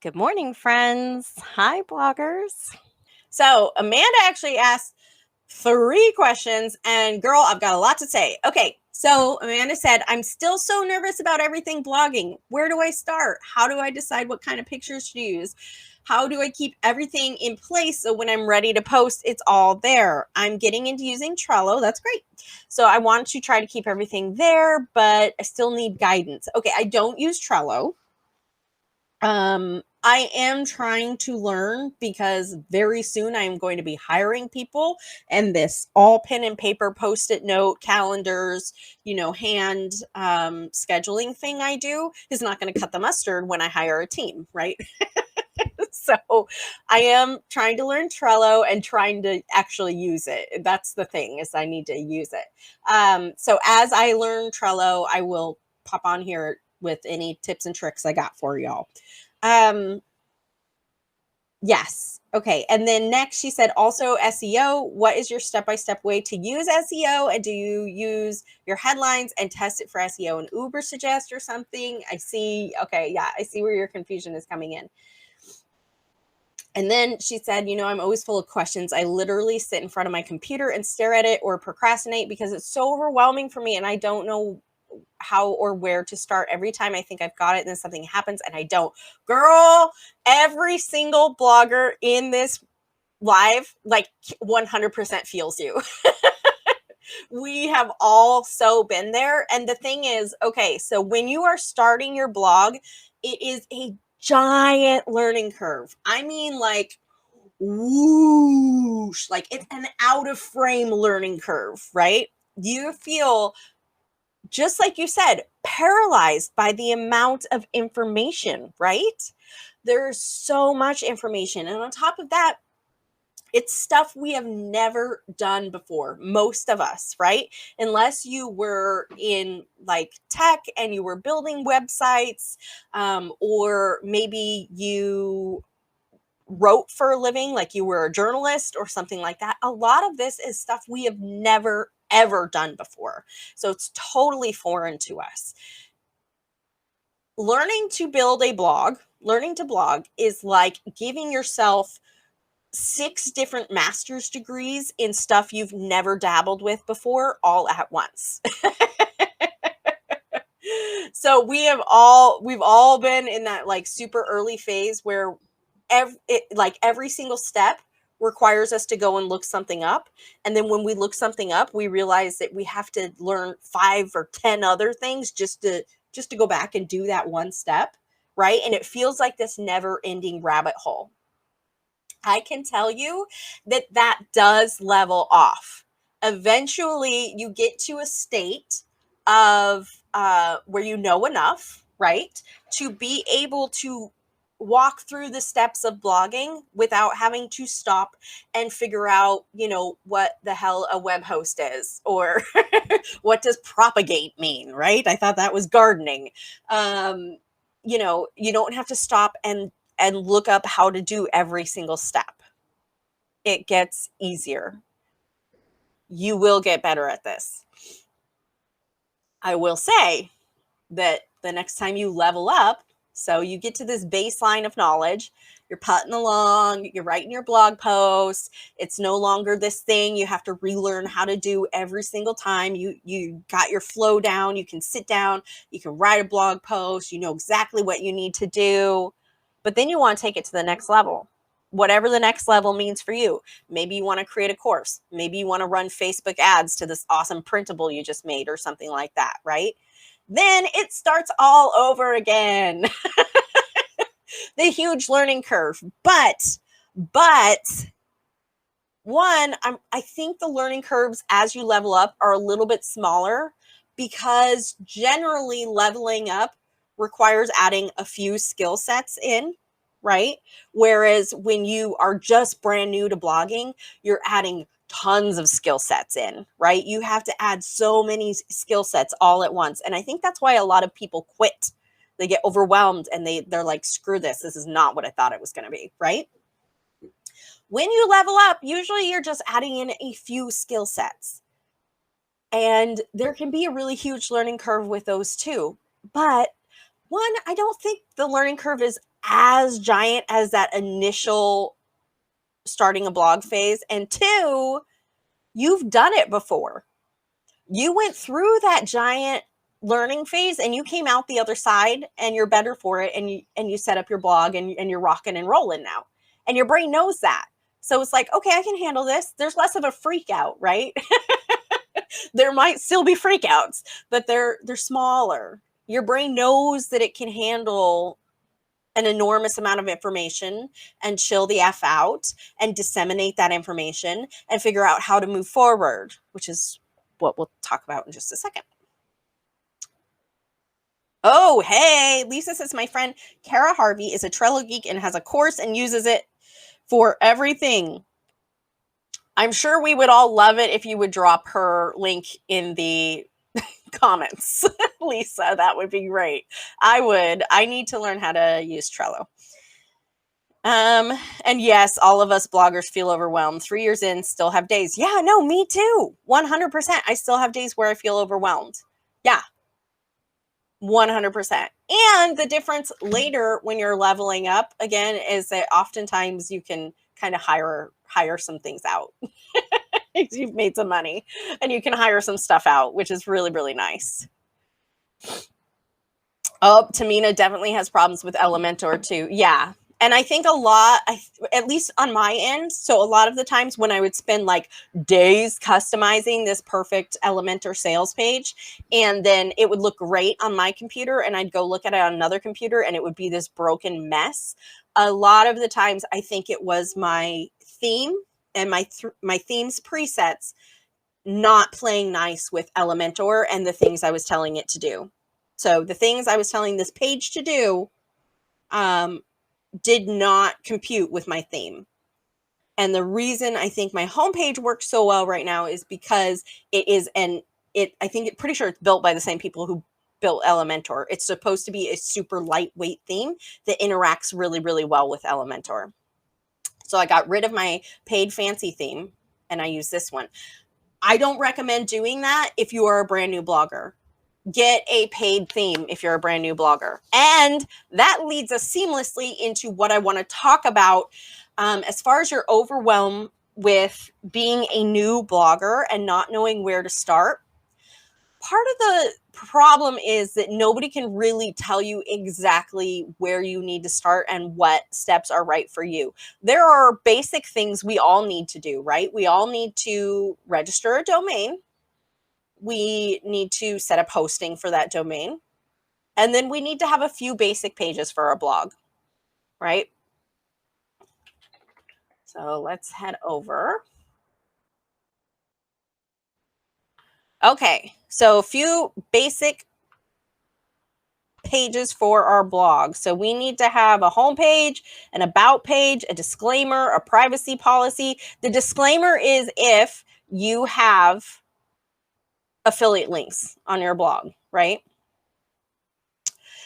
Good morning, friends. Hi, bloggers. So Amanda actually asked 3 questions, and girl, I've got a lot to say. Okay, so Amanda said, I'm still so nervous about everything blogging. Where do I start? How do I decide what kind of pictures to use? How do I keep everything in place so when I'm ready to post, it's all there? I'm getting into using Trello. That's great. So I want to try to keep everything there, but I still need guidance. Okay, I don't use Trello. I am trying to learn because very soon I am going to be hiring people, and this all pen and paper post-it note calendars, hand scheduling thing I do is not going to cut the mustard when I hire a team, right? So I am trying to learn Trello and trying to actually use it. That's the thing, is I need to use it. So as I learn Trello, I will pop on here with any tips and tricks I got for y'all. Yes. Okay. And then next she said also SEO. What is your step-by-step way to use SEO? And do you use your headlines and test it for SEO and Uber suggest or something? I see. Okay. Yeah. I see where your confusion is coming in. And then she said, I'm always full of questions. I literally sit in front of my computer and stare at it or procrastinate because it's so overwhelming for me. And I don't know how or where to start. Every time I think I've got it, and then something happens and I don't. Girl, every single blogger in this live, like 100% feels you. We have all so been there. And the thing is, okay, so when you are starting your blog, it is a giant learning curve. I mean, like, whoosh, like it's an out of frame learning curve, right? You feel, just like you said, paralyzed by the amount of information, right? There's so much information. And on top of that, it's stuff we have never done before, most of us, right? Unless you were in like tech and you were building websites, or maybe you wrote for a living, like you were a journalist or something like that. A lot of this is stuff we have never ever done before. So it's totally foreign to us. Learning to build a blog, learning to blog is like giving yourself 6 different master's degrees in stuff you've never dabbled with before all at once. So we've all been in that like super early phase where every single step requires us to go and look something up, and then when we look something up we realize that we have to learn 5 or 10 other things just to go back and do that one step, right? And it feels like this never ending rabbit hole. I can tell you that that does level off. Eventually, you get to a state of where you know enough, right, to be able to walk through the steps of blogging without having to stop and figure out, what the hell a web host is, or what does propagate mean, right? I thought that was gardening. You don't have to stop and look up how to do every single step. It gets easier. You will get better at this. I will say that the next time you level up, so you get to this baseline of knowledge, you're putting along, you're writing your blog posts. It's no longer this thing you have to relearn how to do every single time. You got your flow down, you can sit down, you can write a blog post, you know exactly what you need to do. But then you want to take it to the next level. Whatever the next level means for you. Maybe you want to create a course. Maybe you want to run Facebook ads to this awesome printable you just made or something like that, right? Then it starts all over again. The huge learning curve. But one, I think the learning curves as you level up are a little bit smaller, because generally leveling up requires adding a few skill sets in, right? Whereas when you are just brand new to blogging, you're adding tons of skill sets in, right? You have to add so many skill sets all at once. And I think that's why a lot of people quit. They get overwhelmed and they're like, screw this. This is not what I thought it was going to be, right? When you level up, usually you're just adding in a few skill sets. And there can be a really huge learning curve with those too. But one, I don't think the learning curve is as giant as that initial starting a blog phase. And two, you've done it before. You went through that giant learning phase and you came out the other side and you're better for it, and you set up your blog and you're rocking and rolling now. And your brain knows that. So it's like, okay, I can handle this. There's less of a freak out, right? There might still be freakouts, but they're smaller. Your brain knows that it can handle an enormous amount of information and chill the F out and disseminate that information and figure out how to move forward, which is what we'll talk about in just a second. Oh, hey, Lisa says my friend Kara Harvey is a Trello geek and has a course and uses it for everything. I'm sure we would all love it if you would drop her link in the comments, Lisa. That would be great. I would. I need to learn how to use Trello. And yes, all of us bloggers feel overwhelmed. 3 years in, still have days. Yeah, no, me too. 100%. I still have days where I feel overwhelmed. Yeah. 100%. And the difference later when you're leveling up again is that oftentimes you can kind of hire some things out. You've made some money and you can hire some stuff out, which is really, really nice. Oh, Tamina definitely has problems with Elementor too. Yeah. And I think a lot, at least on my end, so a lot of the times when I would spend like days customizing this perfect Elementor sales page, and then it would look great on my computer, and I'd go look at it on another computer, and it would be this broken mess. A lot of the times, I think it was my theme and my theme's presets not playing nice with Elementor and the things I was telling it to do. So the things I was telling this page to do, did not compute with my theme. And the reason I think my homepage works so well right now is because it is pretty sure it's built by the same people who built Elementor. It's supposed to be a super lightweight theme that interacts really, really well with Elementor. So I got rid of my paid fancy theme and I use this one. I don't recommend doing that if you are a brand new blogger. Get a paid theme if you're a brand new blogger. And that leads us seamlessly into what I want to talk about as far as your overwhelm with being a new blogger and not knowing where to start. Part of the problem is that nobody can really tell you exactly where you need to start and what steps are right for you. There are basic things we all need to do, right? We all need to register a domain. We need to set up hosting for that domain. And then we need to have a few basic pages for our blog, right? So let's head over. Okay, so a few basic pages for our blog. So we need to have a home page, an about page, a disclaimer, a privacy policy. The disclaimer is if you have affiliate links on your blog, right?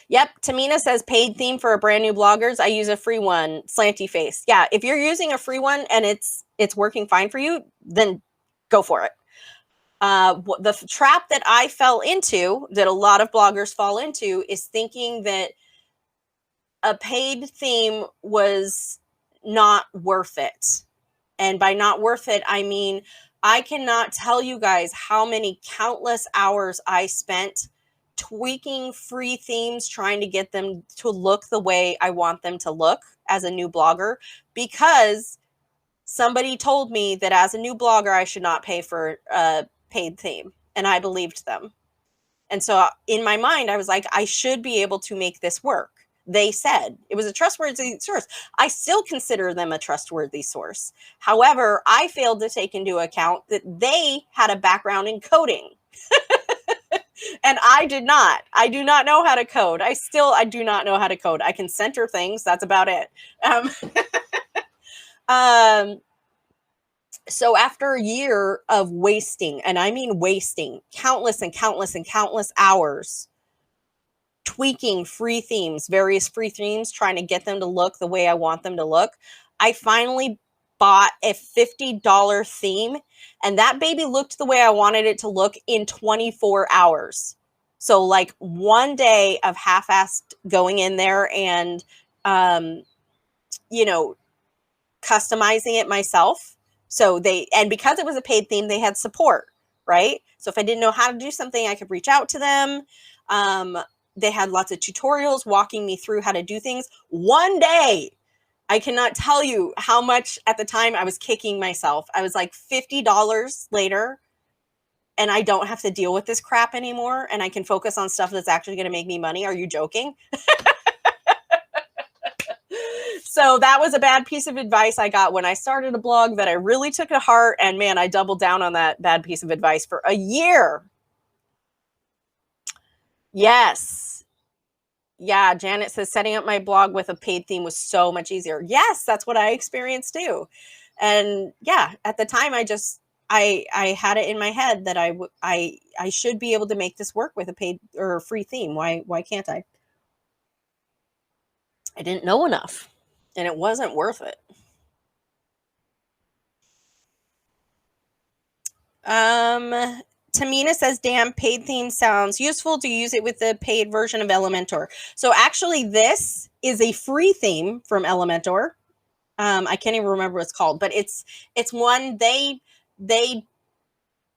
Yep, Tamina says paid theme for a brand new bloggers. I use a free one, Slanty Face. Yeah, if you're using a free one and it's working fine for you, then go for it. The trap that I fell into, that a lot of bloggers fall into, is thinking that a paid theme was not worth it. And by not worth it, I mean, I cannot tell you guys how many countless hours I spent tweaking free themes, trying to get them to look the way I want them to look as a new blogger, because somebody told me that as a new blogger, I should not pay for a paid theme. And I believed them. And so in my mind, I was like, I should be able to make this work. They said it was a trustworthy source. I still consider them a trustworthy source. However, I failed to take into account that they had a background in coding. And I did not. I do not know how to code. I do not know how to code. I can center things. That's about it. So after a year of wasting, and I mean wasting, countless and countless and countless hours tweaking free themes, various free themes, trying to get them to look the way I want them to look, I finally bought a $50 theme, and that baby looked the way I wanted it to look in 24 hours. So like one day of half-assed going in there and you know, customizing it myself. So and because it was a paid theme, they had support, right? So if I didn't know how to do something, I could reach out to them. They had lots of tutorials walking me through how to do things. One day, I cannot tell you how much at the time I was kicking myself. I was like $50 later, and I don't have to deal with this crap anymore, and I can focus on stuff that's actually going to make me money. Are you joking? So that was a bad piece of advice I got when I started a blog that I really took to heart. And man, I doubled down on that bad piece of advice for a year. Yes. Yeah. Janet says setting up my blog with a paid theme was so much easier. Yes, that's what I experienced too. And yeah, at the time I had it in my head that I should be able to make this work with a paid or free theme. Why can't I? I didn't know enough, and it wasn't worth it. Tamina says, damn, paid theme sounds useful. To use it with the paid version of Elementor. So actually, this is a free theme from Elementor. I can't even remember what it's called, but it's one they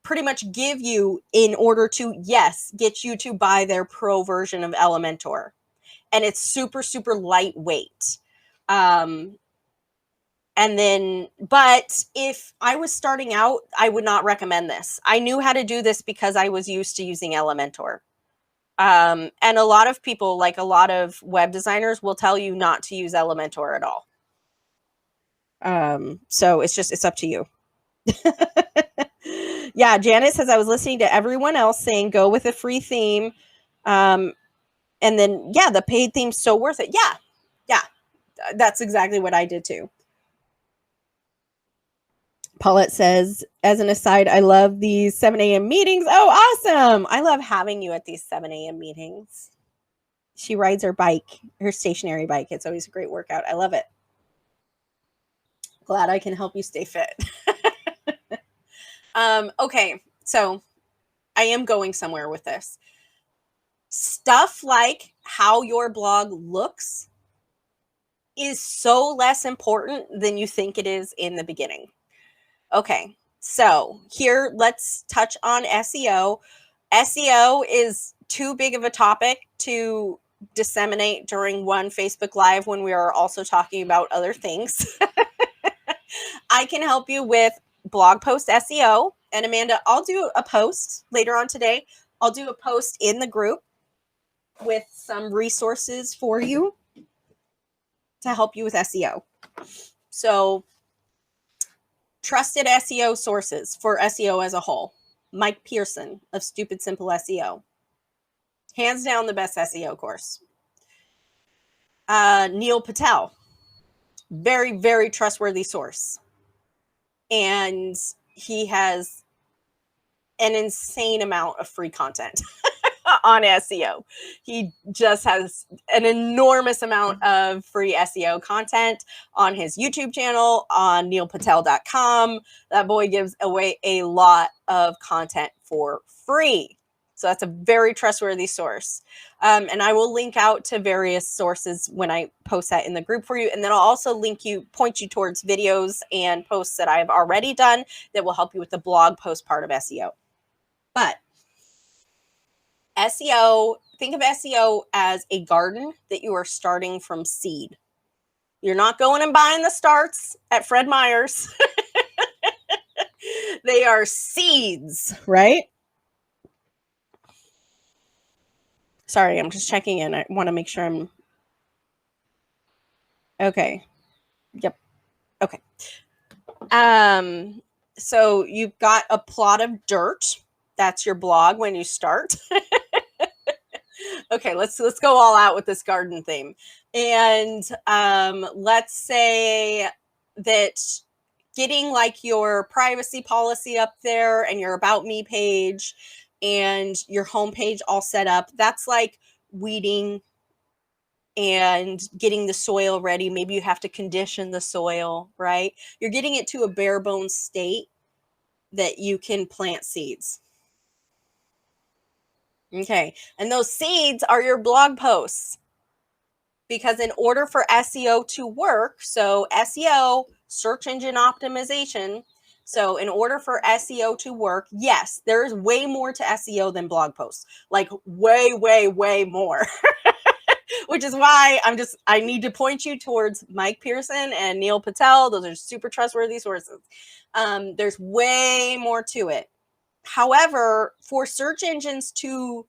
pretty much give you in order to, yes, get you to buy their pro version of Elementor. And it's super, super lightweight. And then, but if I was starting out, I would not recommend this. I knew how to do this because I was used to using Elementor. And a lot of people, like a lot of web designers, will tell you not to use Elementor at all. So it's up to you. Yeah, Janet says, I was listening to everyone else saying go with a free theme. And then, yeah, the paid theme's so worth it. Yeah, that's exactly what I did too. Paulette says, as an aside, I love these 7 a.m. meetings. Oh, awesome. I love having you at these 7 a.m. meetings. She rides her bike, her stationary bike. It's always a great workout. I love it. Glad I can help you stay fit. Okay, so I am going somewhere with this. Stuff like how your blog looks is so less important than you think it is in the beginning. Okay, so here let's touch on SEO. SEO is too big of a topic to disseminate during one Facebook Live when we are also talking about other things. I can help you with blog post SEO. And Amanda, I'll do a post later on today. I'll do a post in the group with some resources for you to help you with SEO. So, trusted SEO sources for SEO as a whole. Mike Pearson of Stupid Simple SEO. Hands down the best SEO course. Neil Patel. Very, very trustworthy source. And he has an insane amount of free content on SEO. He just has an enormous amount of free SEO content on his YouTube channel, on neilpatel.com. That boy gives away a lot of content for free. So that's a very trustworthy source. And I will link out to various sources when I post that in the group for you. And then I'll also point you towards videos and posts that I've already done that will help you with the blog post part of SEO. But SEO, think of SEO as a garden that you are starting from seed. You're not going and buying the starts at Fred Meyer's. They are seeds, right? Sorry, I'm just checking in. I want to make sure I'm okay. Yep. Okay. So you've got a plot of dirt. That's your blog when you start. Okay, let's go all out with this garden theme. And let's say that getting like your privacy policy up there and your About Me page and your homepage all set up, that's like weeding and getting the soil ready. Maybe you have to condition the soil, right? You're getting it to a bare bones state that you can plant seeds. Okay, and those seeds are your blog posts. Because in order for SEO to work, so SEO, search engine optimization, so in order for SEO to work, yes, there is way more to SEO than blog posts, like way, way, way more. Which is why I need to point you towards Mike Pearson and Neil Patel. Those are super trustworthy sources. There's way more to it. However, for search engines to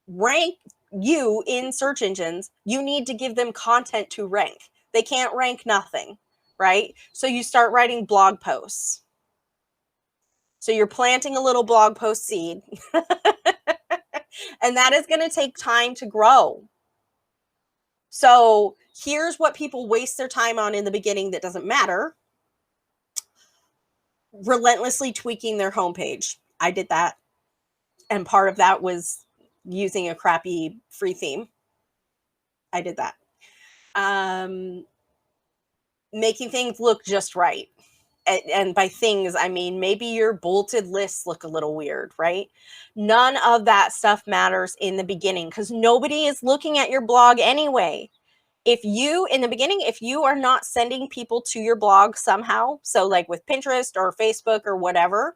rank you in search engines, you need to give them content to rank. They can't rank nothing, right? So you start writing blog posts. So you're planting a little blog post seed. And that is going to take time to grow. So here's what people waste their time on in the beginning that doesn't matter. Relentlessly tweaking their homepage. I did that. And part of that was using a crappy free theme. I did that. Making things look just right. And by things, I mean, maybe your bolted lists look a little weird, right? None of that stuff matters in the beginning because nobody is looking at your blog anyway. If you, in the beginning, if you are not sending people to your blog somehow, so like with Pinterest or Facebook or whatever,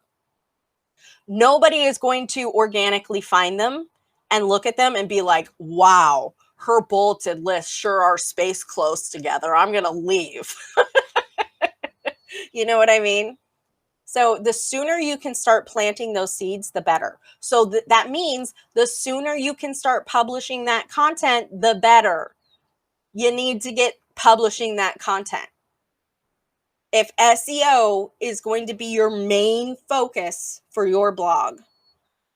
nobody is going to organically find them and look at them and be like, wow, her bolted lists sure are spaced close together. I'm going to leave. You know what I mean? So the sooner you can start planting those seeds, the better. So that means the sooner you can start publishing that content, the better. You need to get publishing that content. If SEO is going to be your main focus for your blog,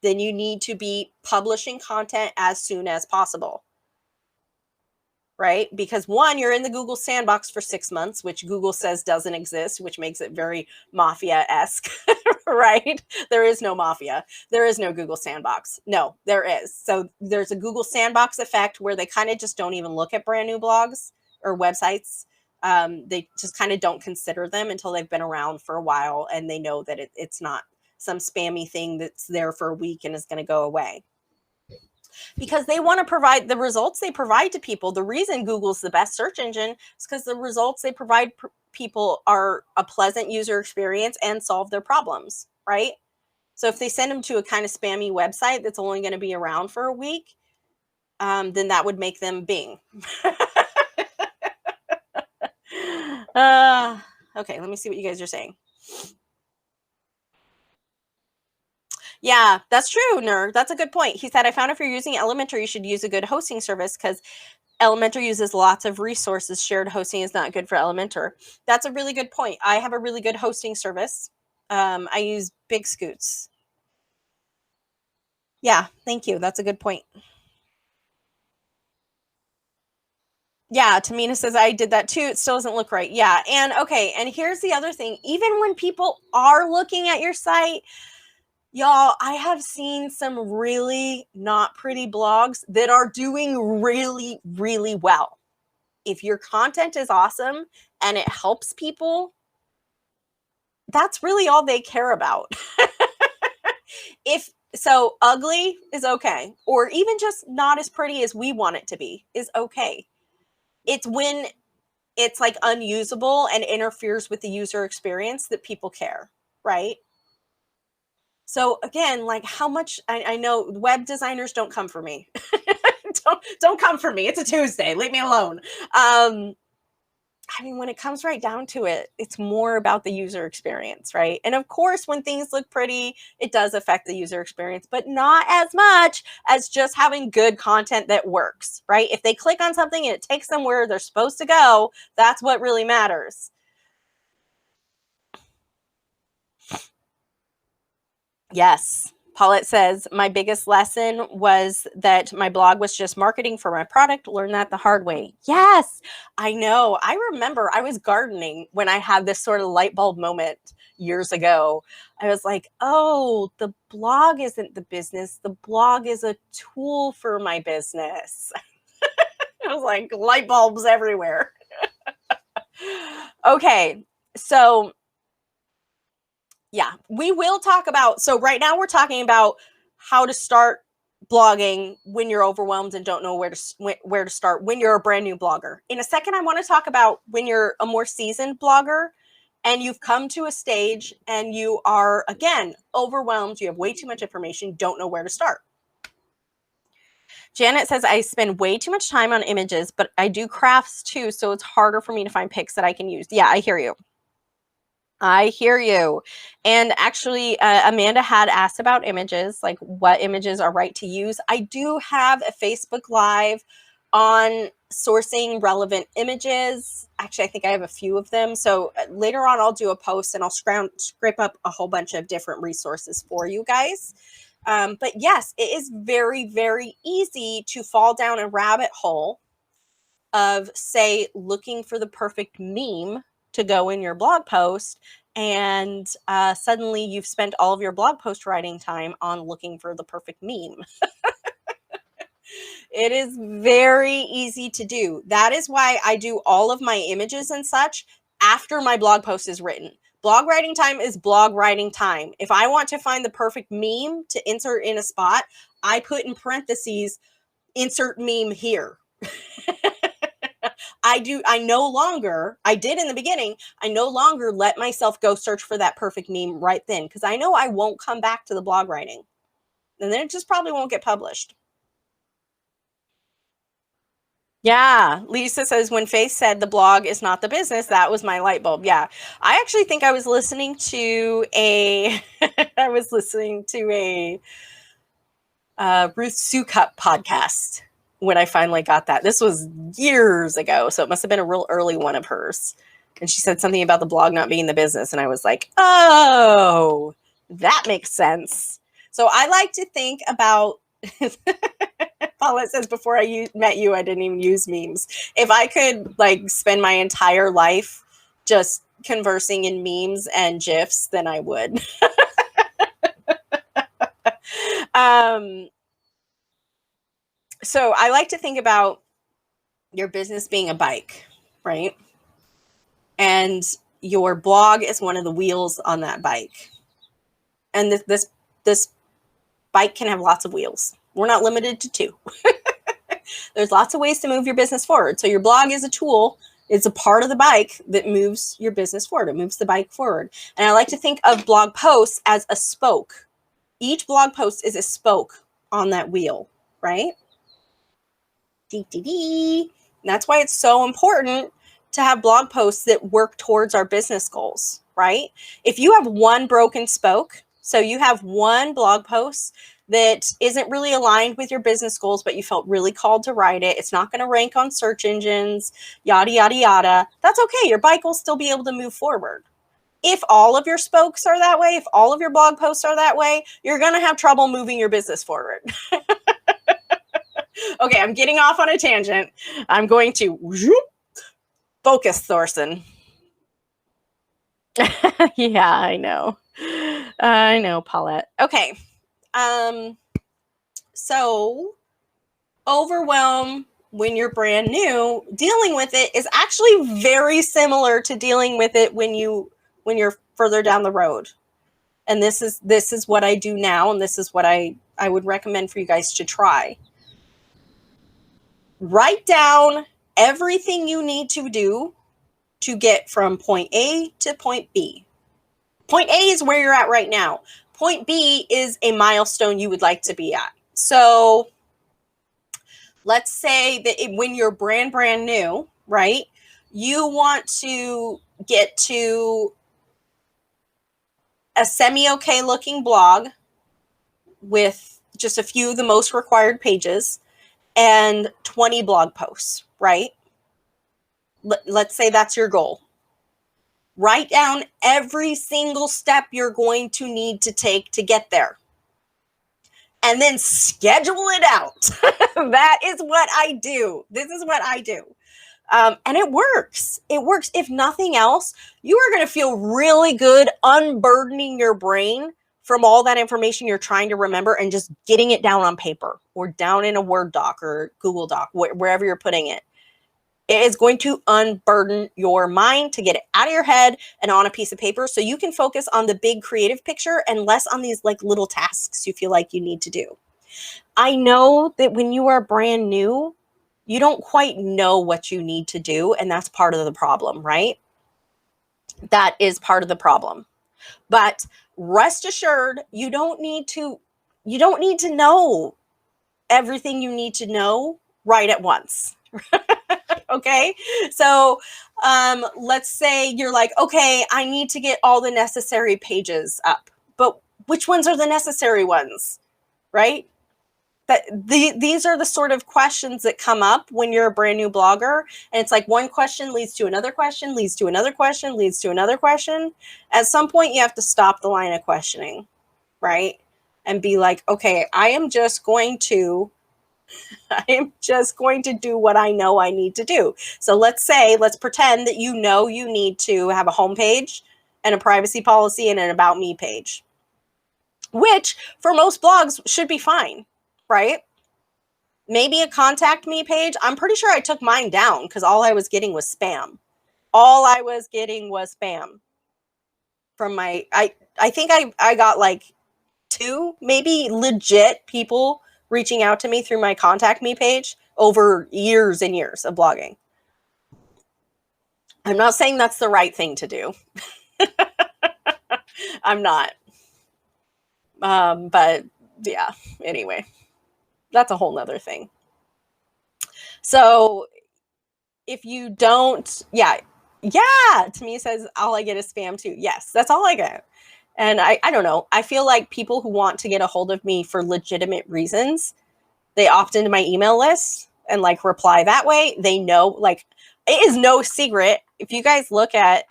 then you need to be publishing content as soon as possible. Right? Because one, you're in the Google sandbox for 6 months, which Google says doesn't exist, which makes it very mafia-esque, right? There is no mafia. There is no Google sandbox. No, there is. So there's a Google sandbox effect where they kind of just don't even look at brand new blogs or websites. They just kind of don't consider them until they've been around for a while and they know that it's not some spammy thing that's there for a week and is going to go away. Because they want to provide the results they provide to people. The reason Google's the best search engine is because the results they provide people are a pleasant user experience and solve their problems, right? So if they send them to a kind of spammy website that's only going to be around for a week, then that would make them Bing. Okay, let me see what you guys are saying. Yeah, that's true, Nerd. That's a good point. He said, I found if you're using Elementor, you should use a good hosting service because Elementor uses lots of resources. Shared hosting is not good for Elementor. That's a really good point. I have a really good hosting service. I use Big Scoots. Yeah, thank you. That's a good point. Yeah, Tamina says, I did that too. It still doesn't look right. Yeah, and okay, and here's the other thing. Even when people are looking at your site, y'all, I have seen some really not pretty blogs that are doing really, really well. If your content is awesome and it helps people, that's really all they care about. If so, ugly is okay, or even just not as pretty as we want it to be is okay. It's when it's like unusable and interferes with the user experience that people care, right? So again, like how much I know web designers don't come for me. don't come for me. It's a Tuesday. Leave me alone. I mean, when it comes right down to it, it's more about the user experience, right? And of course, when things look pretty, it does affect the user experience, but not as much as just having good content that works, right? If they click on something and it takes them where they're supposed to go, that's what really matters. Yes. Paulette says, my biggest lesson was that my blog was just marketing for my product. Learn that the hard way. Yes, I know. I remember I was gardening when I had this sort of light bulb moment years ago. I was like, oh, the blog isn't the business. The blog is a tool for my business. I was like, light bulbs everywhere. Okay, so yeah, we will talk about, so right now we're talking about how to start blogging when you're overwhelmed and don't know where to start when you're a brand new blogger. In a second, I want to talk about when you're a more seasoned blogger and you've come to a stage and you are, again, overwhelmed. You have way too much information, don't know where to start. Janet says, I spend way too much time on images, but I do crafts too, so it's harder for me to find pics that I can use. Yeah, I hear you. I hear you. And actually, Amanda had asked about images, like what images are right to use. I do have a Facebook Live on sourcing relevant images. Actually, I think I have a few of them. So later on, I'll do a post and I'll scrape up a whole bunch of different resources for you guys. But yes, it is very, very easy to fall down a rabbit hole of, say, looking for the perfect meme to go in your blog post, and suddenly you've spent all of your blog post writing time on looking for the perfect meme. It is very easy to do. That is why I do all of my images and such after my blog post is written. Blog writing time is blog writing time. If I want to find the perfect meme to insert in a spot, I put in parentheses, insert meme here. I did in the beginning, I no longer let myself go search for that perfect meme right then, because I know I won't come back to the blog writing. And then it just probably won't get published. Yeah, Lisa says, when Faith said the blog is not the business, that was my light bulb. Yeah, I actually think I was listening to a Ruth Sukup podcast when I finally got that. This was years ago, so it must have been a real early one of hers. And she said something about the blog not being the business, and I was like, oh, that makes sense. So I like to think about Paulette says, before I met you, I didn't even use memes. If I could like spend my entire life just conversing in memes and GIFs, then I would. So I like to think about your business being a bike, right? And your blog is one of the wheels on that bike. And this bike can have lots of wheels. We're not limited to 2. There's lots of ways to move your business forward. So your blog is a tool. It's a part of the bike that moves your business forward. It moves the bike forward. And I like to think of blog posts as a spoke. Each blog post is a spoke on that wheel, right? And that's why it's so important to have blog posts that work towards our business goals, right? If you have one broken spoke, so you have one blog post that isn't really aligned with your business goals, but you felt really called to write it, it's not going to rank on search engines, yada, yada, yada, that's okay. Your bike will still be able to move forward. If all of your spokes are that way, if all of your blog posts are that way, you're going to have trouble moving your business forward. Okay, I'm getting off on a tangent. I'm going to focus, Thorson. Yeah, I know. I know, Paulette. Okay. So overwhelm when you're brand new, dealing with it is actually very similar to dealing with it when you're further down the road. And this is what I do now, and this is what I would recommend for you guys to try. Write down everything you need to do to get from point A to point B. Point A is where you're at right now. Point B is a milestone you would like to be at. So let's say that when you're brand new, right, you want to get to a semi-okay looking blog with just a few of the most required pages and 20 blog posts, right? Let's say that's your goal. Write down every single step you're going to need to take to get there. And then schedule it out. That is what I do. This is what I do. And it works. It works. If nothing else, you are going to feel really good unburdening your brain from all that information you're trying to remember and just getting it down on paper or down in a Word doc or Google Doc, wherever you're putting it. It is going to unburden your mind to get it out of your head and on a piece of paper so you can focus on the big creative picture and less on these like little tasks you feel like you need to do. I know that when you are brand new, you don't quite know what you need to do, and that's part of the problem, right? That is part of the problem. But rest assured, you don't need to know everything you need to know right at once. Okay? So, let's say you're like, okay, I need to get all the necessary pages up. But which ones are the necessary ones? Right? These are the sort of questions that come up when you're a brand new blogger, and it's like one question leads to another question, leads to another question, leads to another question. At some point, you have to stop the line of questioning, right? And be like, okay, I am just going to do what I know I need to do. So let's pretend that you need to have a homepage and a privacy policy and an about me page, which for most blogs should be fine, right? Maybe a contact me page. I'm pretty sure I took mine down because all I was getting was spam. All I was getting was spam from my, I think I got like 2, maybe legit people reaching out to me through my contact me page over years and years of blogging. I'm not saying that's the right thing to do. I'm not. But yeah, anyway, that's a whole nother thing. So if you don't, yeah, Tamia says, all I get is spam too. Yes, that's all I get. And I don't know. I feel like people who want to get a hold of me for legitimate reasons, they opt into my email list and like reply that way. They know, like, it is no secret. If you guys look at,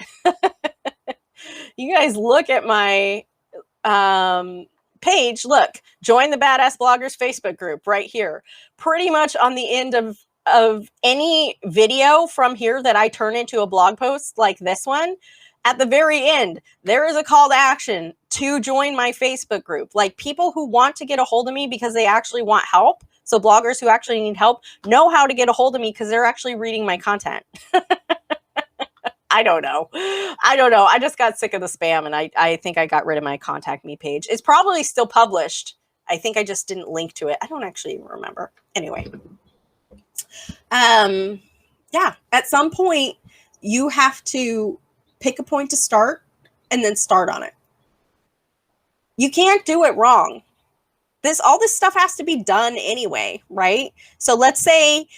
my page, look, join the Badass Bloggers Facebook group right here. Pretty much on the end of any video from here that I turn into a blog post like this one, at the very end, there is a call to action to join my Facebook group. Like, people who want to get a hold of me because they actually want help. So bloggers who actually need help know how to get a hold of me because they're actually reading my content. I don't know. I just got sick of the spam, and I think I got rid of my contact me page. It's probably still published. I think I just didn't link to it. I don't actually even remember. Anyway. Yeah, at some point you have to pick a point to start and then start on it. You can't do it wrong. All this stuff has to be done anyway, right? So let's say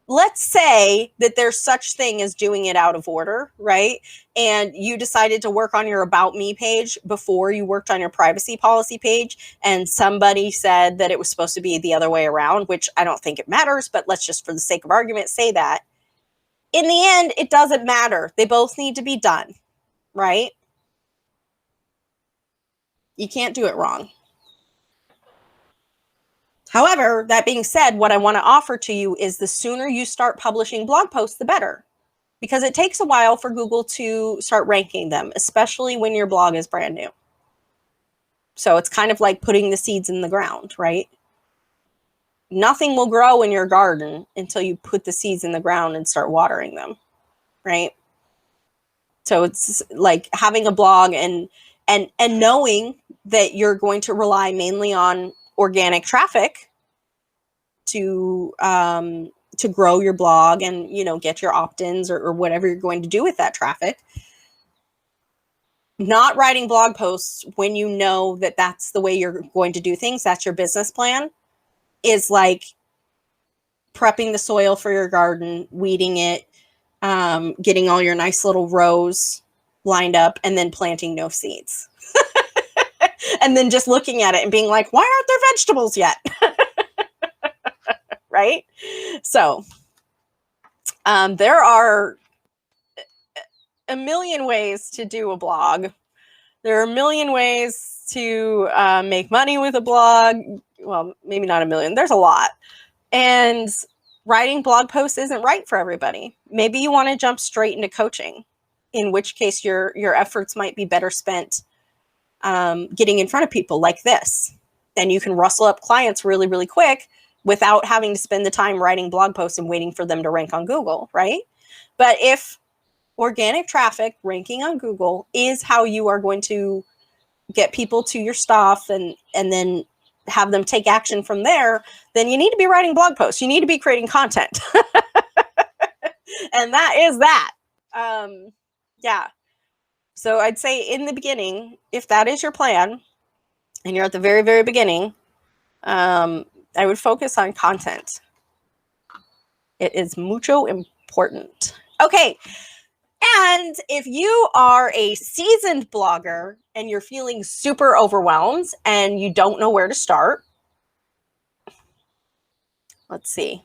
let's say that there's such thing as doing it out of order, right? And you decided to work on your about me page before you worked on your privacy policy page, and somebody said that it was supposed to be the other way around, which I don't think it matters, but let's just, for the sake of argument, say that. In the end, it doesn't matter. They both need to be done, right? You can't do it wrong. However, that being said, what I want to offer to you is the sooner you start publishing blog posts, the better. Because it takes a while for Google to start ranking them, especially when your blog is brand new. So it's kind of like putting the seeds in the ground, right? Nothing will grow in your garden until you put the seeds in the ground and start watering them, right? So it's like having a blog and knowing that you're going to rely mainly on organic traffic to grow your blog and, get your opt-ins or whatever you're going to do with that traffic. Not writing blog posts when you know that that's the way you're going to do things, that's your business plan, is like prepping the soil for your garden, weeding it, getting all your nice little rows lined up, and then planting no seeds. And then just looking at it and being like, why aren't there vegetables yet? Right? So there are a million ways to do a blog. There are a million ways to make money with a blog. Well, maybe not a million. There's a lot. And writing blog posts isn't right for everybody. Maybe you want to jump straight into coaching, in which case your efforts might be better spent getting in front of people like this. Then you can rustle up clients really, really quick without having to spend the time writing blog posts and waiting for them to rank on Google, right? But if organic traffic ranking on Google is how you are going to get people to your stuff and then have them take action from there, then you need to be writing blog posts. You need to be creating content. And that is that. Yeah. So I'd say in the beginning, if that is your plan and you're at the very, very beginning, I would focus on content. It is mucho important. Okay. And if you are a seasoned blogger and you're feeling super overwhelmed and you don't know where to start, let's see.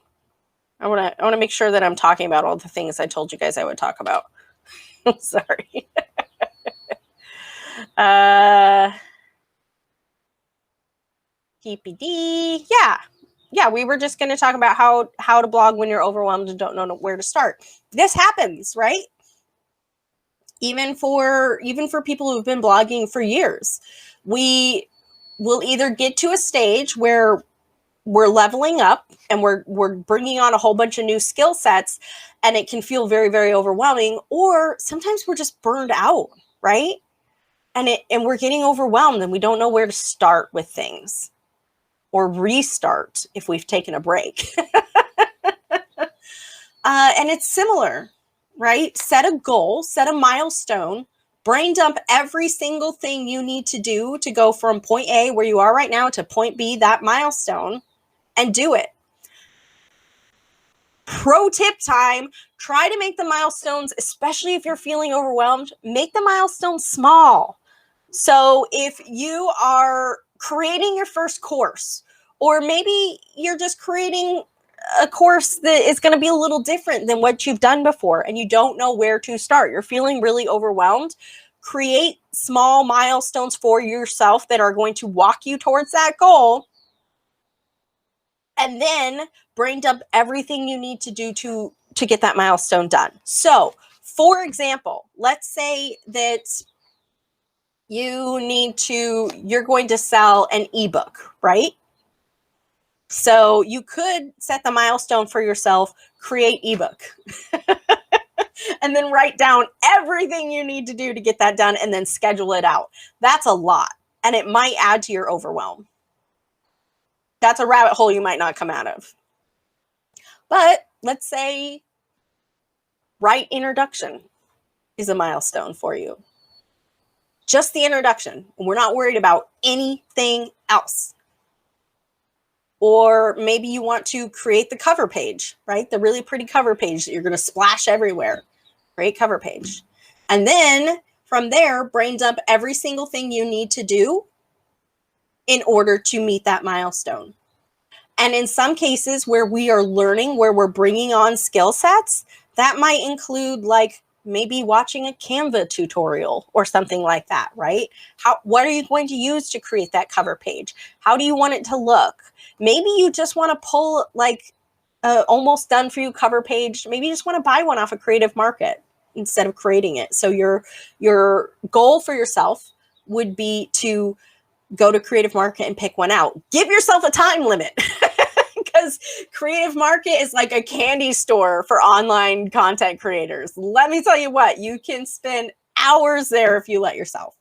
I want to make sure that I'm talking about all the things I told you guys I would talk about. Sorry. PPD. Yeah, we were just going to talk about how to blog when you're overwhelmed and don't know where to start. This happens, right? Even for people who've been blogging for years. We will either get to a stage where we're leveling up and we're bringing on a whole bunch of new skill sets and it can feel very, very overwhelming, or sometimes we're just burned out, right? And we're getting overwhelmed and we don't know where to start with things or restart if we've taken a break. And it's similar, right? Set a goal, set a milestone, brain dump every single thing you need to do to go from point A, where you are right now, to point B, that milestone, and do it. Pro tip time, try to make the milestones, especially if you're feeling overwhelmed, make the milestones small. So if you are creating your first course, or maybe you're just creating a course that is going to be a little different than what you've done before and you don't know where to start, you're feeling really overwhelmed, create small milestones for yourself that are going to walk you towards that goal, and then brain dump everything you need to do to get that milestone done. So, for example, let's say that you're going to sell an ebook, right? So you could set the milestone for yourself, create ebook, and then write down everything you need to do to get that done and then schedule it out. That's a lot, and it might add to your overwhelm. That's a rabbit hole you might not come out of. But let's say write introduction is a milestone for you. Just the introduction. We're not worried about anything else. Or maybe you want to create the cover page, right? The really pretty cover page that you're going to splash everywhere. Great cover page. And then from there, brain dump every single thing you need to do in order to meet that milestone. And in some cases where we are learning, where we're bringing on skill sets, that might include like maybe watching a Canva tutorial or something like that, right? What are you going to use to create that cover page? How do you want it to look? Maybe you just want to pull like almost done for you cover page. Maybe you just want to buy one off a Creative Market instead of creating it. So your goal for yourself would be to go to Creative Market and pick one out. Give yourself a time limit. Because Creative Market is like a candy store for online content creators. Let me tell you what, you can spend hours there if you let yourself.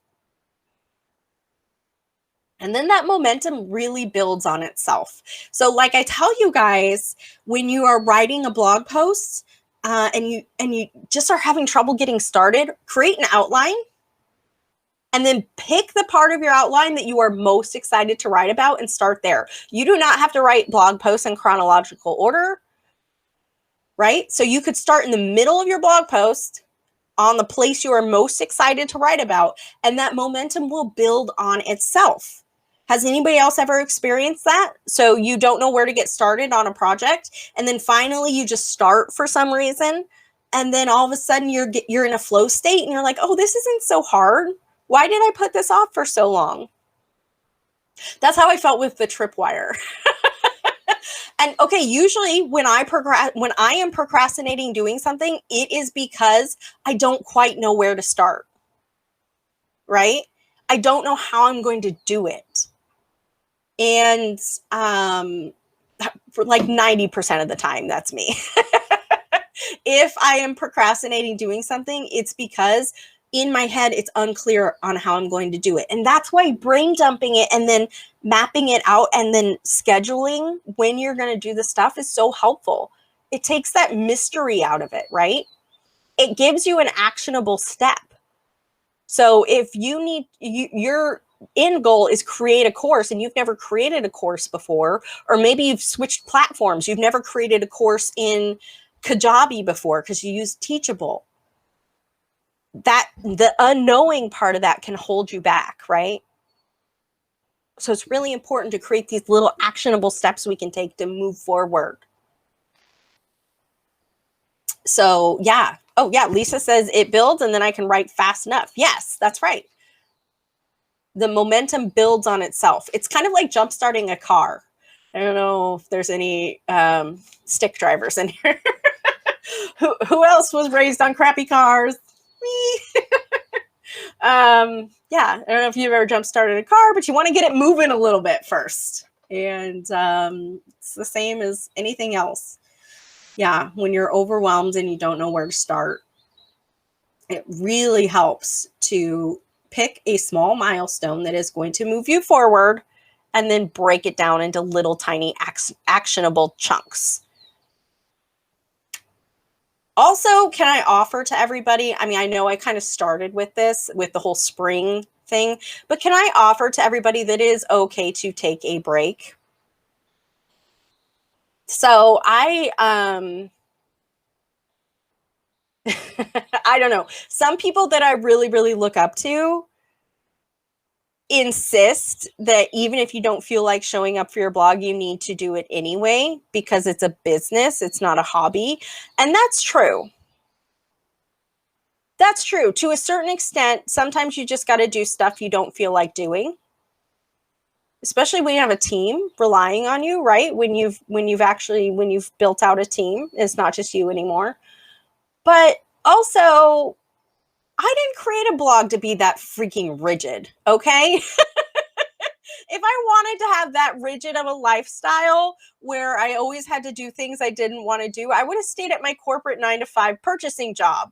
And then that momentum really builds on itself. So like I tell you guys, when you are writing a blog post and you just are having trouble getting started, create an outline. And then pick the part of your outline that you are most excited to write about and start there. You do not have to write blog posts in chronological order, right? So you could start in the middle of your blog post on the place you are most excited to write about, and that momentum will build on itself. Has anybody else ever experienced that? So you don't know where to get started on a project, and then finally you just start for some reason, and then all of a sudden you're in a flow state, and you're like, oh, this isn't so hard. Why did I put this off for so long? That's how I felt with the tripwire. And okay, usually when I am procrastinating doing something, it is because I don't quite know where to start, right? I don't know how I'm going to do it. And for like 90% of the time, that's me. If I am procrastinating doing something, it's because in my head, it's unclear on how I'm going to do it. And that's why brain dumping it and then mapping it out and then scheduling when you're going to do the stuff is so helpful. It takes that mystery out of it, right? It gives you an actionable step. So if you need, your end goal is create a course and you've never created a course before, or maybe you've switched platforms, you've never created a course in Kajabi before because you use Teachable. That the unknowing part of that can hold you back, right? So it's really important to create these little actionable steps we can take to move forward. So yeah. Oh yeah, Lisa says it builds and then I can write fast enough. Yes, that's right. The momentum builds on itself. It's kind of like jump starting a car. I don't know if there's any stick drivers in here. Who else was raised on crappy cars? Me. Yeah, I don't know if you've ever jump started a car, but you want to get it moving a little bit first. And it's the same as anything else. Yeah, when you're overwhelmed and you don't know where to start, it really helps to pick a small milestone that is going to move you forward and then break it down into little tiny actionable chunks. Also, can I offer to everybody, I mean, I know I kind of started with this, with the whole spring thing, but can I offer to everybody that it is okay to take a break? So I don't know. Some people that I really, really look up to insist that even if you don't feel like showing up for your blog, you need to do it anyway because it's a business, it's not a hobby. And that's true. That's true. To a certain extent, sometimes you just got to do stuff you don't feel like doing. Especially when you have a team relying on you, right? When you've built out a team, it's not just you anymore. But also, I didn't create a blog to be that freaking rigid, okay? If I wanted to have that rigid of a lifestyle where I always had to do things I didn't want to do, I would have stayed at my corporate 9-to-5 purchasing job.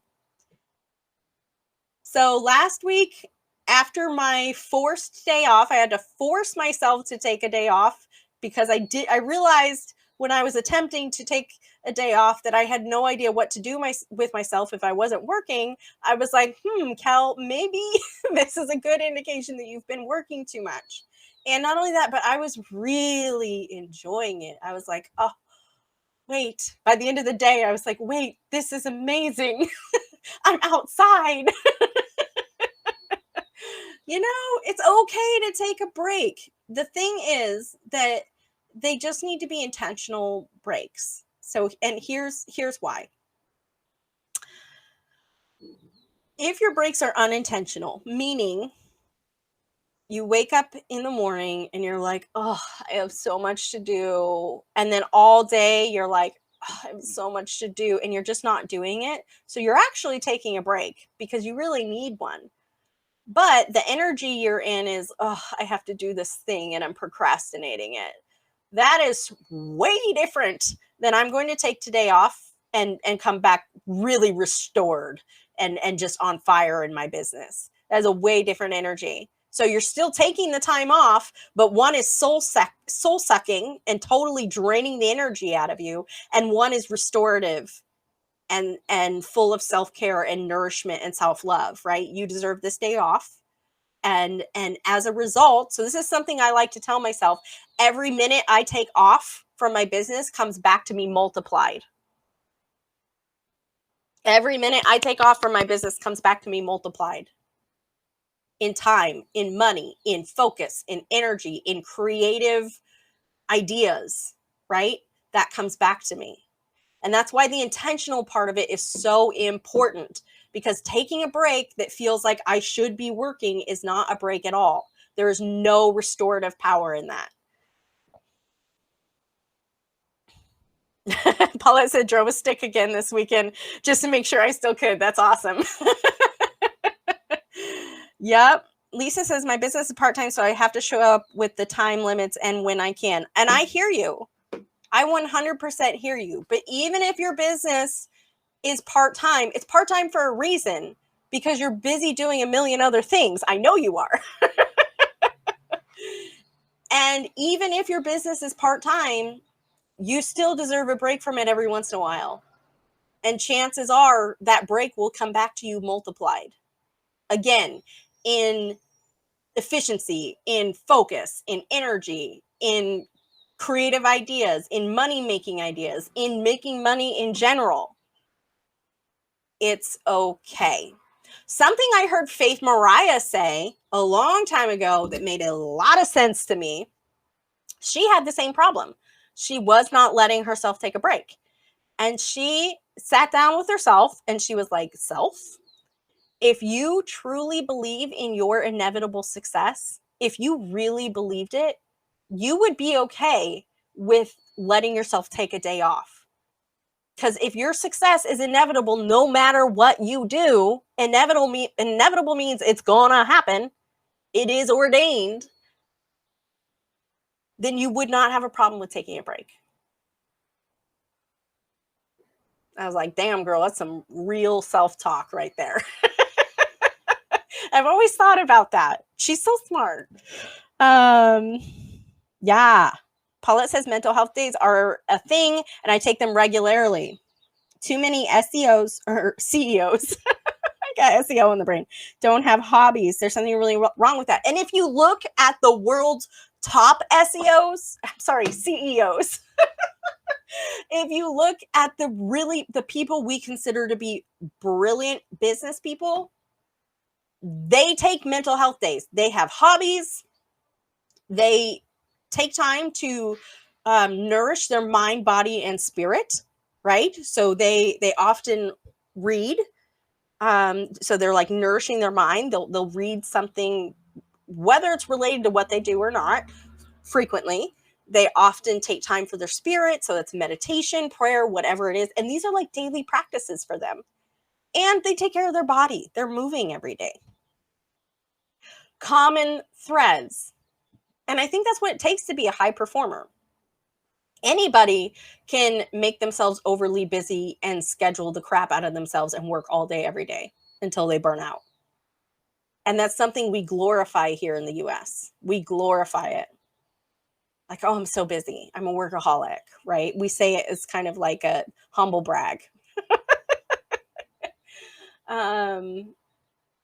So last week, after my forced day off, I had to force myself to take a day off because I realized when I was attempting to take a day off that I had no idea what to do with myself if I wasn't working. I was like, Cal, maybe this is a good indication that you've been working too much. And not only that, but I was really enjoying it. I was like, oh, wait. By the end of the day, I was like, wait, this is amazing. I'm outside. You know, it's okay to take a break. The thing is that they just need to be intentional breaks. So, and here's why. If your breaks are unintentional, meaning you wake up in the morning and you're like, oh, I have so much to do. And then all day you're like, oh, I have so much to do. And you're just not doing it. So you're actually taking a break because you really need one. But the energy you're in is, oh, I have to do this thing and I'm procrastinating it. That is way different than I'm going to take today off and come back really restored and just on fire in my business. That is a way different energy. So you're still taking the time off, but one is soul sucking and totally draining the energy out of you. And one is restorative and full of self-care and nourishment and self-love, right? You deserve this day off. And as a result, so this is something I like to tell myself, every minute I take off from my business comes back to me multiplied. Every minute I take off from my business comes back to me multiplied. In time, in money, in focus, in energy, in creative ideas, right? That comes back to me. And that's why the intentional part of it is so important, because taking a break that feels like I should be working is not a break at all. There is no restorative power in that. Paulette said drove a stick again this weekend just to make sure I still could. That's awesome. Yep. Lisa says my business is part-time, so I have to show up with the time limits and when I can. And I hear you. I 100% hear you. But even if your business is part-time, it's part-time for a reason. because you're busy doing a million other things. I know you are. And even if your business is part-time, you still deserve a break from it every once in a while. And chances are that break will come back to you multiplied. Again, in efficiency, in focus, in energy, in creative ideas, in money-making ideas, in making money in general. It's okay. Something I heard Faith Mariah say a long time ago that made a lot of sense to me. She had the same problem. She was not letting herself take a break. And she sat down with herself and she was like, self, if you truly believe in your inevitable success, if you really believed it, you would be okay with letting yourself take a day off. Because if your success is inevitable, no matter what you do, inevitable means it's gonna happen. It is ordained. Then you would not have a problem with taking a break. I was like, damn, girl, that's some real self-talk right there. I've always thought about that. She's so smart. Yeah. Paulette says mental health days are a thing, and I take them regularly. Too many SEOs or CEOs, I got SEO in the brain, don't have hobbies. There's something really wrong with that. And if you look at the world's top CEOs, if you look at the people we consider to be brilliant business people, they take mental health days. They have hobbies. They take time to nourish their mind, body, and spirit, right? So they often read. So they're like nourishing their mind. They'll read something, whether it's related to what they do or not, frequently. They often take time for their spirit. So it's meditation, prayer, whatever it is. And these are like daily practices for them. And they take care of their body. They're moving every day. Common threads. And I think that's what it takes to be a high performer. Anybody can make themselves overly busy and schedule the crap out of themselves and work all day, every day until they burn out. And that's something we glorify here in the US. We glorify it. Like, oh, I'm so busy. I'm a workaholic, right? We say it as kind of like a humble brag.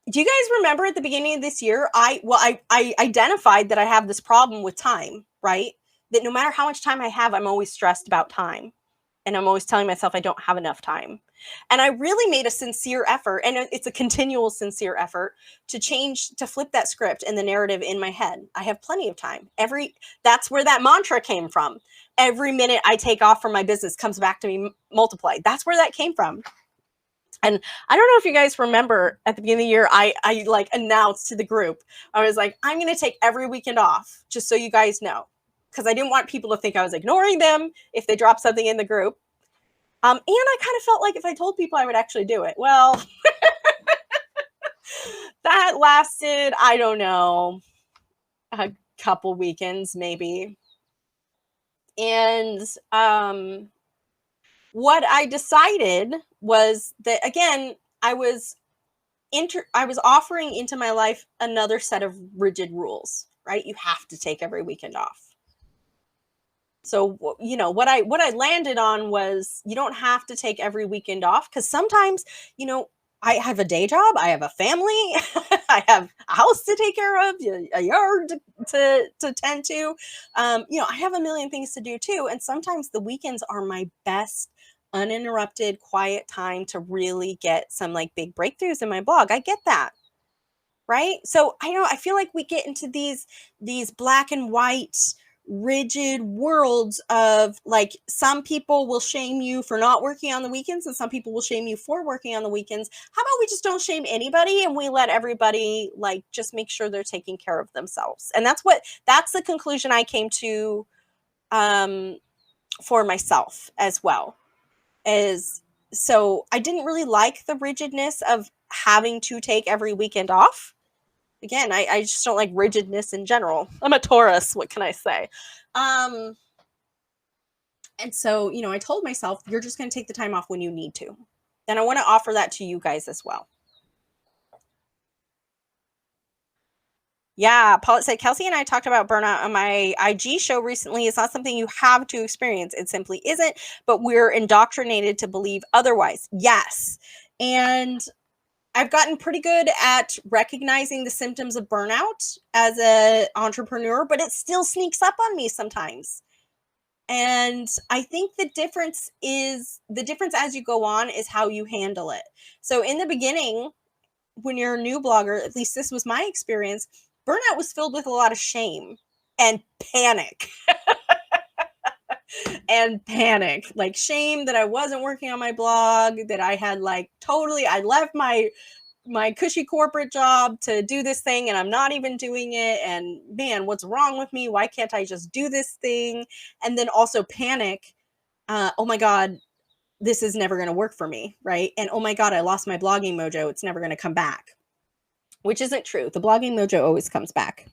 Do you guys remember at the beginning of this year, I identified that I have this problem with time, right? That no matter how much time I have, I'm always stressed about time. And I'm always telling myself I don't have enough time. And I really made a sincere effort, and it's a continual sincere effort to flip that script and the narrative in my head. I have plenty of time. That's where that mantra came from. Every minute I take off from my business comes back to me multiplied. That's where that came from. And I don't know if you guys remember at the beginning of the year, I like announced to the group, I was like, I'm going to take every weekend off, just so you guys know, because I didn't want people to think I was ignoring them if they dropped something in the group. And I kind of felt like if I told people, I would actually do it. Well, that lasted, I don't know, a couple weekends maybe. And what I decided was that, again, I was offering into my life another set of rigid rules, right? You have to take every weekend off. So, you know, what I landed on was you don't have to take every weekend off, because sometimes, you know, I have a day job, I have a family, I have a house to take care of, a yard to tend to. You know, I have a million things to do too. And sometimes the weekends are my best uninterrupted, quiet time to really get some like big breakthroughs in my blog. I get that. Right. So I feel like we get into these black and white rigid worlds of like, some people will shame you for not working on the weekends and some people will shame you for working on the weekends. How about we just don't shame anybody and we let everybody like just make sure they're taking care of themselves? And that's the conclusion I came to for myself as well. So I didn't really like the rigidness of having to take every weekend off. Again, I just don't like rigidness in general. I'm a Taurus. What can I say? And so, you know, I told myself, you're just going to take the time off when you need to. And I want to offer that to you guys as well. Yeah, Paulette said, Kelsey and I talked about burnout on my IG show recently. It's not something you have to experience. It simply isn't, but we're indoctrinated to believe otherwise. Yes. And I've gotten pretty good at recognizing the symptoms of burnout as an entrepreneur, but it still sneaks up on me sometimes. And I think the difference as you go on is how you handle it. So in the beginning, when you're a new blogger, at least this was my experience, burnout was filled with a lot of shame and panic. Like shame that I wasn't working on my blog, that I had I left my cushy corporate job to do this thing and I'm not even doing it, and man, what's wrong with me? Why can't I just do this thing? And then also panic, oh my god, this is never going to work for me, right? And oh my god, I lost my blogging mojo, it's never going to come back. Which isn't true. The blogging mojo always comes back.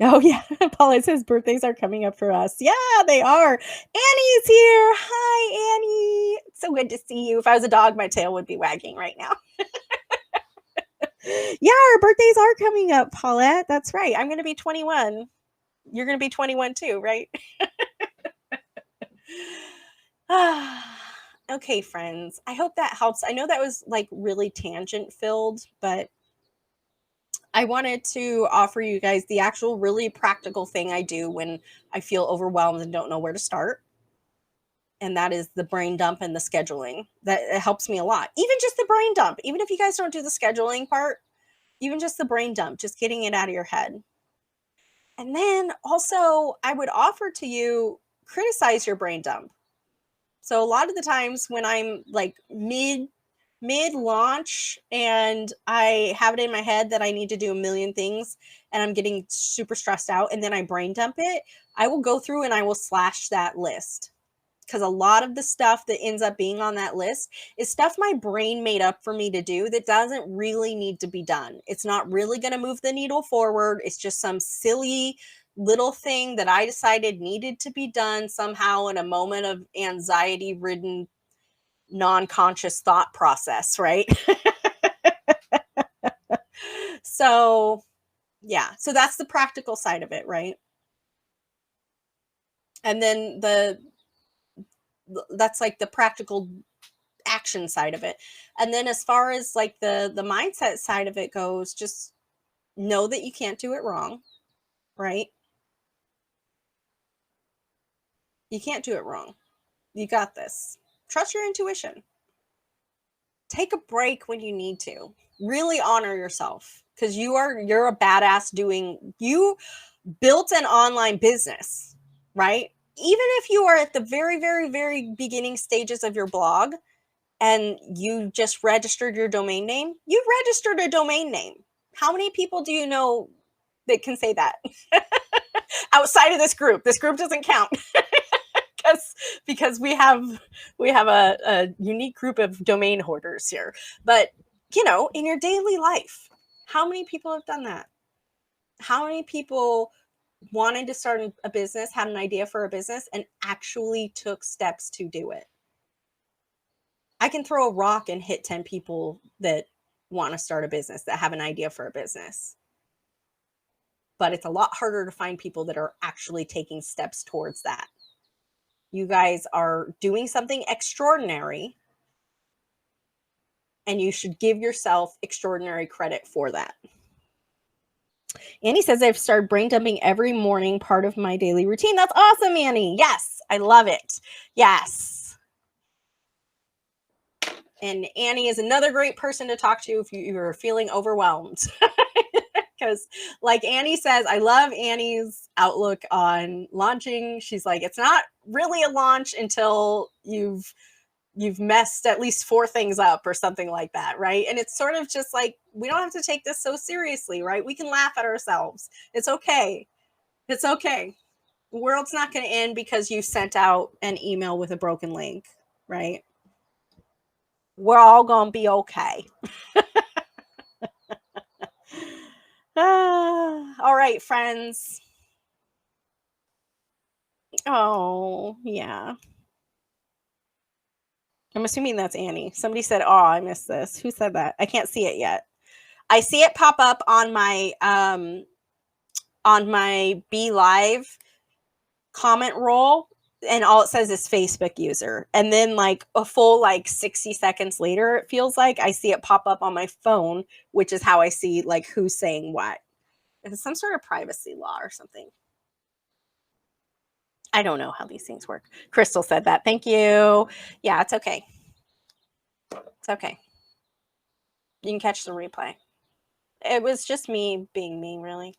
Oh yeah, Paula says birthdays are coming up for us. Yeah, they are. Annie's here. Hi, Annie. It's so good to see you. If I was a dog, my tail would be wagging right now. Yeah, our birthdays are coming up, Paulette. That's right. I'm going to be 21. You're going to be 21 too, right? Okay, friends. I hope that helps. I know that was really tangent filled, but I wanted to offer you guys the actual really practical thing I do when I feel overwhelmed and don't know where to start. And that is the brain dump and the scheduling. That it helps me a lot. Even just the brain dump. Even if you guys don't do the scheduling part, even just the brain dump, just getting it out of your head. And then also, I would offer to you, criticize your brain dump. So a lot of the times when I'm mid launch and I have it in my head that I need to do a million things and I'm getting super stressed out and then I brain dump it, I will go through and I will slash that list. Because a lot of the stuff that ends up being on that list is stuff my brain made up for me to do that doesn't really need to be done. It's not really going to move the needle forward. It's just some silly little thing that I decided needed to be done somehow in a moment of anxiety-ridden, non-conscious thought process, right? So, yeah. So that's the practical side of it, right? And then that's like the practical action side of it. And then as far as the mindset side of it goes, just know that you can't do it wrong, right? You can't do it wrong. You got this. Trust your intuition. Take a break when you need to. Really honor yourself, because you're a badass. You built an online business, right? Even if you are at the very, very, very beginning stages of your blog and you just registered your domain name, you registered a domain name. How many people do you know that can say that? Outside of this group doesn't count. because we have a unique group of domain hoarders here. But in your daily life, how many people have done that? How many people wanted to start a business, had an idea for a business, and actually took steps to do it? I can throw a rock and hit 10 people that want to start a business, that have an idea for a business. But it's a lot harder to find people that are actually taking steps towards that. You guys are doing something extraordinary, and you should give yourself extraordinary credit for that. Annie says, I've started brain dumping every morning, part of my daily routine. That's awesome, Annie. Yes, I love it. Yes. And Annie is another great person to talk to if you're feeling overwhelmed. Because like Annie says, I love Annie's outlook on launching. She's like, it's not really a launch until you've messed at least 4 things up or something like that, right? And it's sort of just like, we don't have to take this so seriously, right? We can laugh at ourselves. It's okay. It's okay. The world's not going to end because you sent out an email with a broken link, right? We're all going to be okay. All right, friends. Oh, yeah. I'm assuming that's Annie. Somebody said, oh, I missed this. Who said that? I can't see it yet. I see it pop up on my Be Live comment roll, and all it says is Facebook user. And then like a full like 60 seconds later, it feels like I see it pop up on my phone, which is how I see like who's saying what. It's some sort of privacy law or something. I don't know how these things work. Crystal said that. Thank you. Yeah, it's okay. It's okay. You can catch the replay. It was just me being me, really.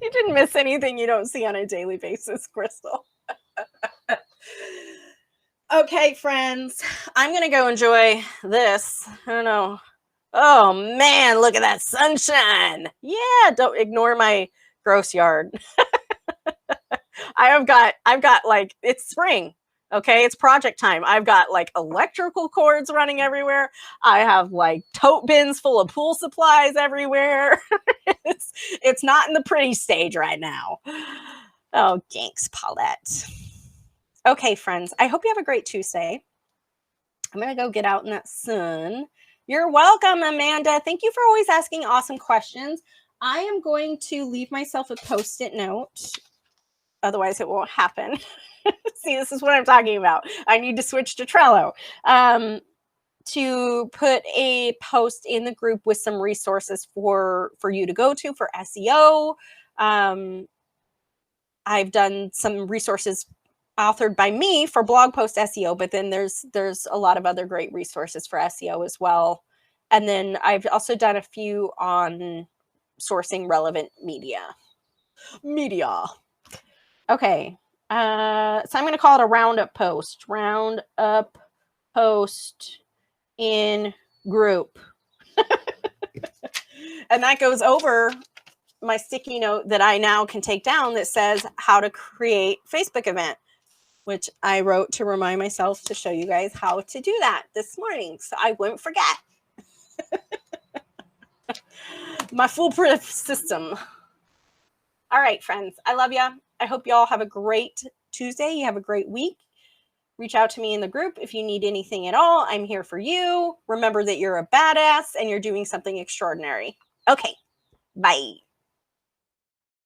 You didn't miss anything you don't see on a daily basis, Crystal. Okay, friends, I'm going to go enjoy this. I don't know. Oh, man, look at that sunshine. Yeah, don't ignore my gross yard. I've got like, it's spring. Okay, it's project time. I've got like electrical cords running everywhere. I have like tote bins full of pool supplies everywhere. It's not in the pretty stage right now. Oh, thanks, Paulette. Okay, friends, I hope you have a great Tuesday. I'm going to go get out in that sun. You're welcome, Amanda. Thank you for always asking awesome questions. I am going to leave myself a Post-it note. Otherwise, it won't happen. See, this is what I'm talking about. I need to switch to Trello to put a post in the group with some resources for you to go to for SEO. I've done some resources authored by me for blog post SEO, but then there's a lot of other great resources for SEO as well. And then I've also done a few on sourcing relevant media. Okay. So I'm going to call it a roundup post. Roundup post in group. And that goes over my sticky note that I now can take down that says how to create Facebook event, which I wrote to remind myself to show you guys how to do that this morning so I wouldn't forget. My foolproof system. All right, friends, I love you. I hope you all have a great Tuesday. You have a great week. Reach out to me in the group if you need anything at all. I'm here for you. Remember that you're a badass and you're doing something extraordinary. Okay, bye.